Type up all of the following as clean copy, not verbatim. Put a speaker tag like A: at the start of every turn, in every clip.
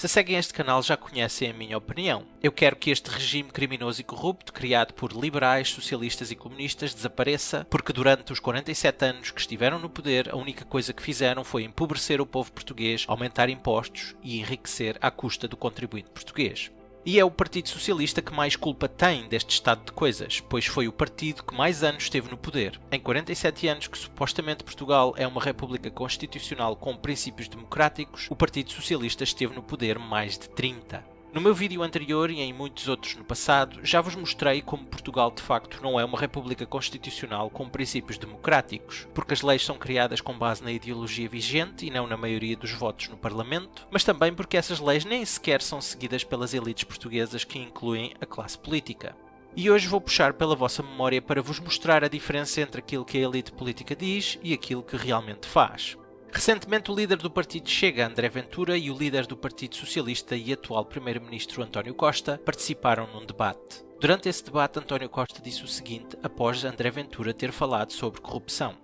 A: Se seguem este canal já conhecem a minha opinião. Eu quero que este regime criminoso e corrupto, criado por liberais, socialistas e comunistas, desapareça, porque durante os 47 anos que estiveram no poder, a única coisa que fizeram foi empobrecer o povo português, aumentar impostos e enriquecer à custa do contribuinte português. E é o Partido Socialista que mais culpa tem deste estado de coisas, pois foi o partido que mais anos esteve no poder. Em 47 anos que supostamente Portugal é uma república constitucional com princípios democráticos, o Partido Socialista esteve no poder mais de 30. No meu vídeo anterior e em muitos outros no passado, já vos mostrei como Portugal de facto não é uma república constitucional com princípios democráticos, porque as leis são criadas com base na ideologia vigente e não na maioria dos votos no Parlamento, mas também porque essas leis nem sequer são seguidas pelas elites portuguesas que incluem a classe política. E hoje vou puxar pela vossa memória para vos mostrar a diferença entre aquilo que a elite política diz e aquilo que realmente faz. Recentemente, o líder do partido Chega, André Ventura, e o líder do Partido Socialista e atual primeiro-ministro António Costa participaram num debate. Durante esse debate, António Costa disse o seguinte após André Ventura ter falado sobre corrupção.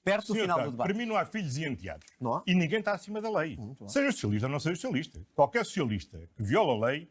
B: Perto do final do debate.
C: Para mim não há filhos e enteados.
B: Não há?
C: E ninguém está acima da lei. Seja socialista ou não seja socialista. Qualquer socialista que viola a lei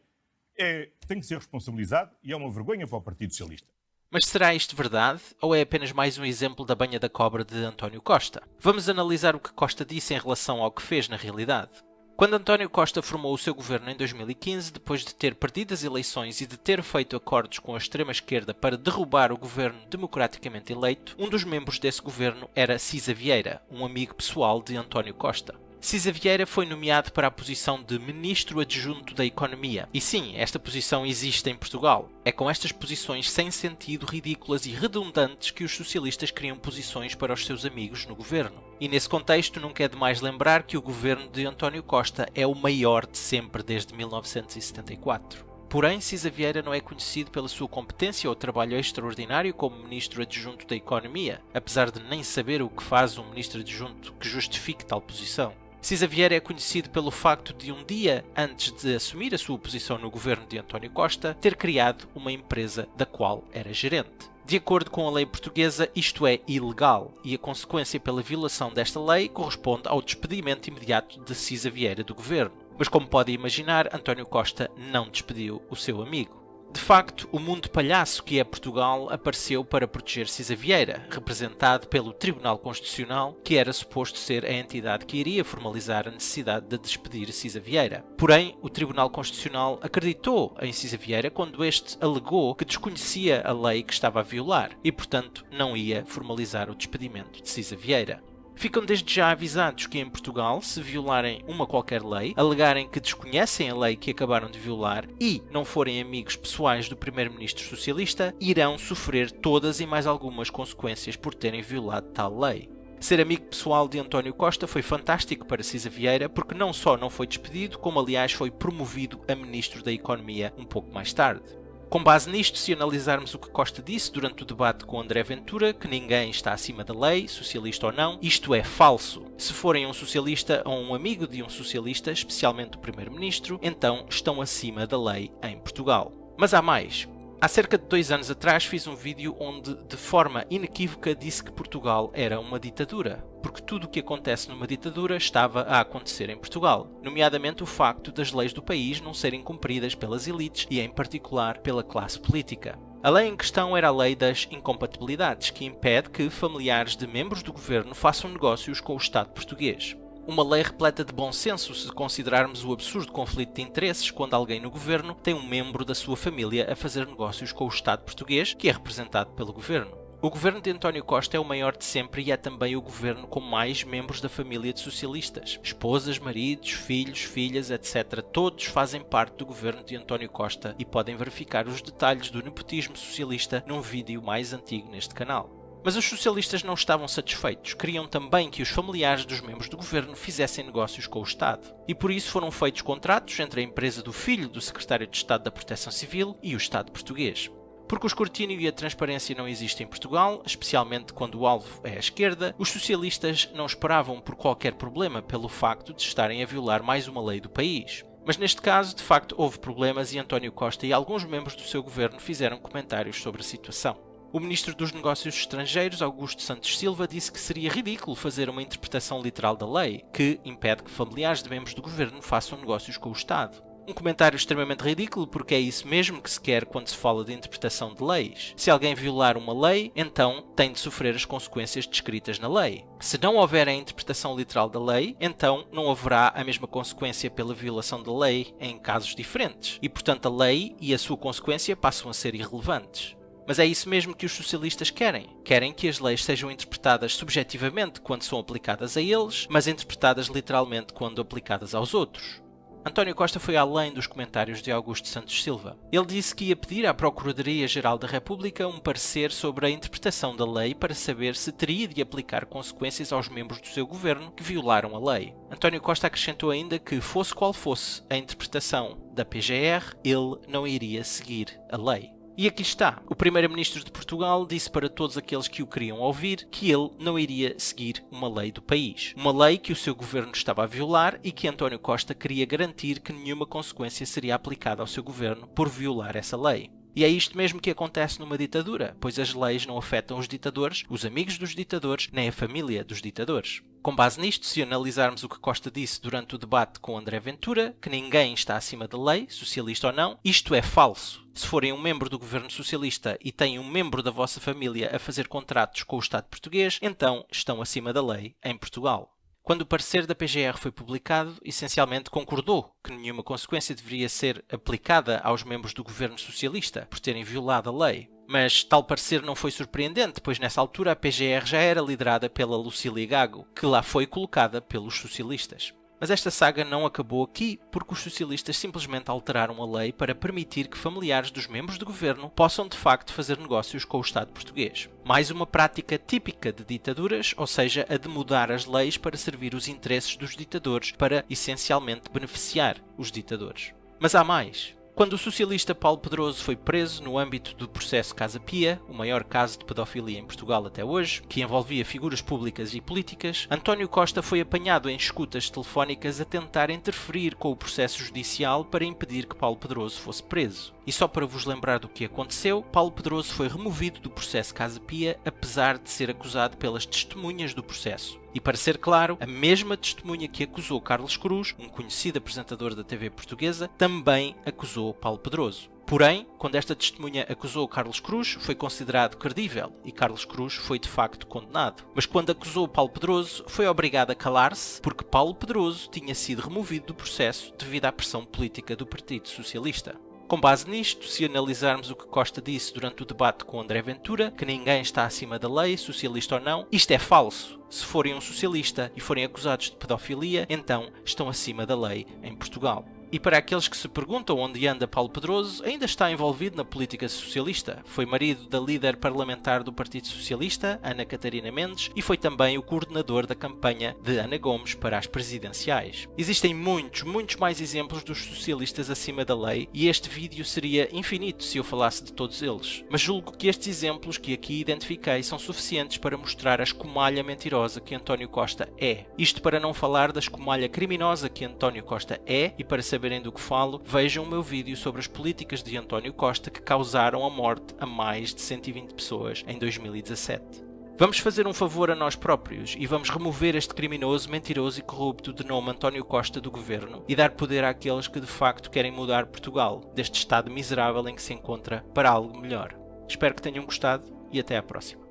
C: tem que ser responsabilizado e é uma vergonha para o Partido Socialista.
A: Mas será isto verdade, ou é apenas mais um exemplo da banha da cobra de António Costa? Vamos analisar o que Costa disse em relação ao que fez na realidade. Quando António Costa formou o seu governo em 2015, depois de ter perdido as eleições e de ter feito acordos com a extrema-esquerda para derrubar o governo democraticamente eleito, um dos membros desse governo era Cisa Vieira, um amigo pessoal de António Costa. Cisa Vieira foi nomeado para a posição de Ministro Adjunto da Economia. E sim, esta posição existe em Portugal. É com estas posições sem sentido, ridículas e redundantes que os socialistas criam posições para os seus amigos no governo. E nesse contexto nunca é demais lembrar que o governo de António Costa é o maior de sempre desde 1974. Porém, Cisa Vieira não é conhecido pela sua competência ou trabalho extraordinário como Ministro Adjunto da Economia, apesar de nem saber o que faz um Ministro Adjunto que justifique tal posição. Cisa Vieira é conhecido pelo facto de um dia antes de assumir a sua posição no governo de António Costa, ter criado uma empresa da qual era gerente. De acordo com a lei portuguesa, isto é ilegal e a consequência pela violação desta lei corresponde ao despedimento imediato de Cisa Vieira do governo. Mas como podem imaginar, António Costa não despediu o seu amigo. De facto, o mundo palhaço que é Portugal apareceu para proteger Cisa Vieira, representado pelo Tribunal Constitucional, que era suposto ser a entidade que iria formalizar a necessidade de despedir Cisa Vieira. Porém, o Tribunal Constitucional acreditou em Cisa Vieira quando este alegou que desconhecia a lei que estava a violar e, portanto, não ia formalizar o despedimento de Cisa Vieira. Ficam desde já avisados que em Portugal, se violarem uma qualquer lei, alegarem que desconhecem a lei que acabaram de violar e não forem amigos pessoais do primeiro-ministro socialista, irão sofrer todas e mais algumas consequências por terem violado tal lei. Ser amigo pessoal de António Costa foi fantástico para Cisa Vieira porque não só não foi despedido, como aliás foi promovido a Ministro da Economia um pouco mais tarde. Com base nisto, se analisarmos o que Costa disse durante o debate com André Ventura, que ninguém está acima da lei, socialista ou não, isto é falso. Se forem um socialista ou um amigo de um socialista, especialmente o primeiro-ministro, então estão acima da lei em Portugal. Mas há mais. Há cerca de 2 anos atrás fiz um vídeo onde, de forma inequívoca, disse que Portugal era uma ditadura, porque tudo o que acontece numa ditadura estava a acontecer em Portugal, nomeadamente o facto das leis do país não serem cumpridas pelas elites e, em particular, pela classe política. A lei em questão era a lei das incompatibilidades, que impede que familiares de membros do governo façam negócios com o Estado português. Uma lei repleta de bom senso se considerarmos o absurdo conflito de interesses quando alguém no governo tem um membro da sua família a fazer negócios com o Estado português, que é representado pelo governo. O governo de António Costa é o maior de sempre e é também o governo com mais membros da família de socialistas. Esposas, maridos, filhos, filhas, etc. Todos fazem parte do governo de António Costa e podem verificar os detalhes do nepotismo socialista num vídeo mais antigo neste canal. Mas os socialistas não estavam satisfeitos, queriam também que os familiares dos membros do governo fizessem negócios com o Estado. E por isso foram feitos contratos entre a empresa do filho do secretário de Estado da Proteção Civil e o Estado português. Porque o escrutínio e a transparência não existem em Portugal, especialmente quando o alvo é a esquerda, os socialistas não esperavam por qualquer problema pelo facto de estarem a violar mais uma lei do país. Mas neste caso, de facto, houve problemas e António Costa e alguns membros do seu governo fizeram comentários sobre a situação. O ministro dos Negócios Estrangeiros, Augusto Santos Silva, disse que seria ridículo fazer uma interpretação literal da lei, que impede que familiares de membros do governo façam negócios com o Estado. Um comentário extremamente ridículo, porque é isso mesmo que se quer quando se fala de interpretação de leis. Se alguém violar uma lei, então tem de sofrer as consequências descritas na lei. Se não houver a interpretação literal da lei, então não haverá a mesma consequência pela violação da lei em casos diferentes. E, portanto, a lei e a sua consequência passam a ser irrelevantes. Mas é isso mesmo que os socialistas querem. Querem que as leis sejam interpretadas subjetivamente quando são aplicadas a eles, mas interpretadas literalmente quando aplicadas aos outros. António Costa foi além dos comentários de Augusto Santos Silva. Ele disse que ia pedir à Procuradoria-Geral da República um parecer sobre a interpretação da lei para saber se teria de aplicar consequências aos membros do seu governo que violaram a lei. António Costa acrescentou ainda que, fosse qual fosse a interpretação da PGR, ele não iria seguir a lei. E aqui está. O primeiro-ministro de Portugal disse para todos aqueles que o queriam ouvir que ele não iria seguir uma lei do país. Uma lei que o seu governo estava a violar e que António Costa queria garantir que nenhuma consequência seria aplicada ao seu governo por violar essa lei. E é isto mesmo que acontece numa ditadura, pois as leis não afetam os ditadores, os amigos dos ditadores, nem a família dos ditadores. Com base nisto, se analisarmos o que Costa disse durante o debate com André Ventura, que ninguém está acima da lei, socialista ou não, isto é falso. Se forem um membro do governo socialista e têm um membro da vossa família a fazer contratos com o Estado português, então estão acima da lei em Portugal. Quando o parecer da PGR foi publicado, essencialmente concordou que nenhuma consequência deveria ser aplicada aos membros do governo socialista por terem violado a lei. Mas tal parecer não foi surpreendente, pois nessa altura a PGR já era liderada pela Lucília Gago, que lá foi colocada pelos socialistas. Mas esta saga não acabou aqui, porque os socialistas simplesmente alteraram a lei para permitir que familiares dos membros do governo possam de facto fazer negócios com o Estado português. Mais uma prática típica de ditaduras, ou seja, a de mudar as leis para servir os interesses dos ditadores, para essencialmente beneficiar os ditadores. Mas há mais. Quando o socialista Paulo Pedroso foi preso no âmbito do processo Casa Pia, o maior caso de pedofilia em Portugal até hoje, que envolvia figuras públicas e políticas, António Costa foi apanhado em escutas telefónicas a tentar interferir com o processo judicial para impedir que Paulo Pedroso fosse preso. E só para vos lembrar do que aconteceu, Paulo Pedroso foi removido do processo Casa Pia, apesar de ser acusado pelas testemunhas do processo. E para ser claro, a mesma testemunha que acusou Carlos Cruz, um conhecido apresentador da TV portuguesa, também acusou Paulo Pedroso. Porém, quando esta testemunha acusou Carlos Cruz, foi considerado credível e Carlos Cruz foi de facto condenado. Mas quando acusou Paulo Pedroso, foi obrigado a calar-se porque Paulo Pedroso tinha sido removido do processo devido à pressão política do Partido Socialista. Com base nisto, se analisarmos o que Costa disse durante o debate com André Ventura, que ninguém está acima da lei, socialista ou não, isto é falso. Se forem um socialista e forem acusados de pedofilia, então estão acima da lei em Portugal. E para aqueles que se perguntam onde anda Paulo Pedroso, ainda está envolvido na política socialista. Foi marido da líder parlamentar do Partido Socialista, Ana Catarina Mendes, e foi também o coordenador da campanha de Ana Gomes para as presidenciais. Existem muitos mais exemplos dos socialistas acima da lei, e este vídeo seria infinito se eu falasse de todos eles. Mas julgo que estes exemplos que aqui identifiquei são suficientes para mostrar a escumalha mentirosa que António Costa é. Isto para não falar da escumalha criminosa que António Costa é, e para saberem do que falo, vejam o meu vídeo sobre as políticas de António Costa que causaram a morte a mais de 120 pessoas em 2017. Vamos fazer um favor a nós próprios e vamos remover este criminoso, mentiroso e corrupto de nome António Costa do governo e dar poder àqueles que de facto querem mudar Portugal deste estado miserável em que se encontra para algo melhor. Espero que tenham gostado e até à próxima.